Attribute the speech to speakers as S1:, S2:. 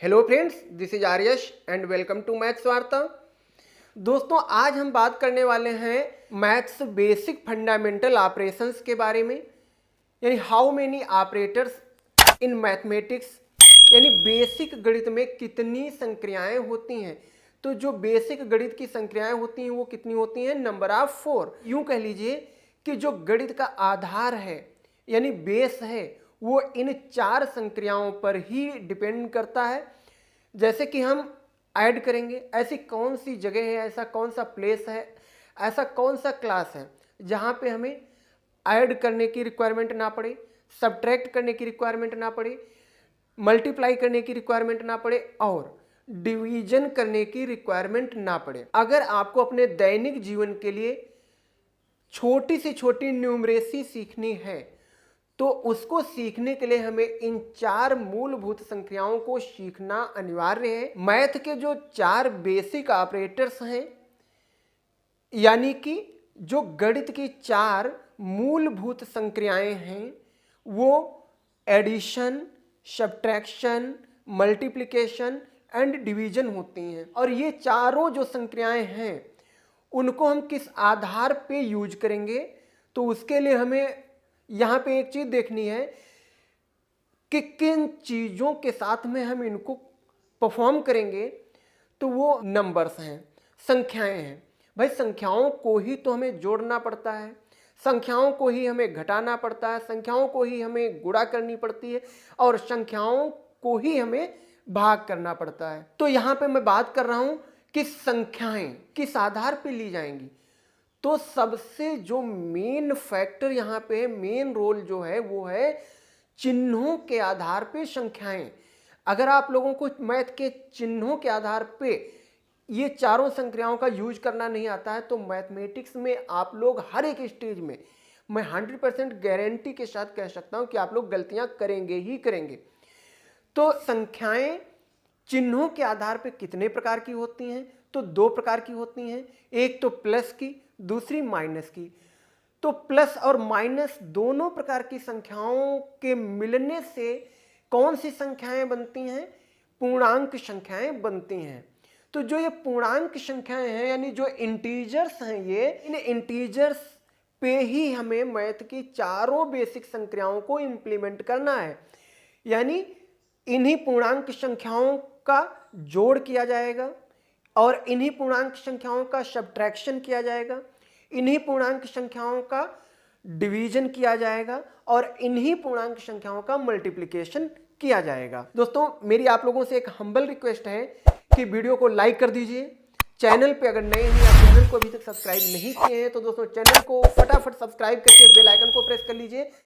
S1: Hello friends, this is Aryash and welcome to maths Varta. दोस्तों, आज हम बात करने वाले हैं मैथ्स बेसिक फंडामेंटल ऑपरेशंस के बारे में, यानी how many operators in mathematics, यानी बेसिक गणित में कितनी संक्रियाएं होती हैं। तो जो बेसिक गणित की संक्रियाएं होती हैं वो कितनी होती हैं? Number of 4। यूं कह लीजिए कि जो गणित का आधार है यानी बेस है वो इन 4 संक्रियाओं पर ही डिपेंड करता है। जैसे कि हम ऐड करेंगे, ऐसी कौन सी जगह है, ऐसा कौन सा प्लेस है, ऐसा कौन सा क्लास है जहाँ पे हमें ऐड करने की रिक्वायरमेंट ना पड़े, सब्ट्रैक्ट करने की रिक्वायरमेंट ना पड़े, मल्टीप्लाई करने की रिक्वायरमेंट ना पड़े और डिवीजन करने की रिक्वायरमेंट ना पड़े। अगर आपको अपने दैनिक जीवन के लिए छोटी से छोटी न्यूमरेसी सीखनी है तो उसको सीखने के लिए हमें इन 4 मूलभूत संख्याओं को सीखना अनिवार्य है। मैथ के जो 4 बेसिक ऑपरेटर्स हैं, यानी कि जो गणित की 4 मूलभूत संक्रियाएं हैं, वो addition, subtraction, multiplication and division होती हैं। और ये चारों जो संक्रियाएं हैं उनको हम किस आधार पे यूज करेंगे, तो उसके लिए हमें यहाँ पे एक चीज देखनी है कि किन चीजों के साथ में हम इनको परफॉर्म करेंगे। तो वो नंबर्स हैं, संख्याएं हैं। भाई, संख्याओं को ही तो हमें जोड़ना पड़ता है, संख्याओं को ही हमें घटाना पड़ता है, संख्याओं को ही हमें गुणा करनी पड़ती है और संख्याओं को ही हमें भाग करना पड़ता है। तो यहाँ पे मैं बात कर रहा हूं कि संख्याएं किस आधार पे ली जाएंगी। तो सबसे जो मेन फैक्टर यहाँ पे मेन रोल जो है वो है चिन्हों के आधार पे संख्याएं। अगर आप लोगों को मैथ के चिन्हों के आधार पे ये चारों संख्याओं का यूज करना नहीं आता है तो मैथमेटिक्स में आप लोग हर एक स्टेज में, मैं 100% गारंटी के साथ कह सकता हूं कि आप लोग गलतियां करेंगे ही करेंगे। तो संख्याएं चिन्हों के आधार पे कितने प्रकार की होती हैं? तो 2 प्रकार की होती हैं, एक तो प्लस की, दूसरी माइनस की। तो प्लस और माइनस दोनों प्रकार की संख्याओं के मिलने से कौन सी संख्याएं बनती हैं? पूर्णांक संख्याएं बनती हैं। तो जो ये पूर्णांक संख्याएं हैं यानी जो इंटीजर्स हैं, ये इन इंटीजर्स पे ही हमें मैथ की चारों बेसिक संख्याओं को इंप्लीमेंट करना है। यानी इन्हीं पूर्णांक संख्याओं का जोड़ किया जाएगा और इन्हीं पूर्णांक संख्याओं का सब्ट्रैक्शन किया जाएगा, इन्हीं पूर्णांक संख्याओं का डिवीजन किया जाएगा और इन्हीं पूर्णांक संख्याओं का मल्टीप्लिकेशन किया जाएगा। दोस्तों, मेरी आप लोगों से एक हम्बल रिक्वेस्ट है कि वीडियो को लाइक कर दीजिए। चैनल पे अगर नए हैं या चैनल को अभी तक सब्सक्राइब नहीं किए हैं तो दोस्तों चैनल को फटाफट सब्सक्राइब करके बेल आइकन को प्रेस कर लीजिए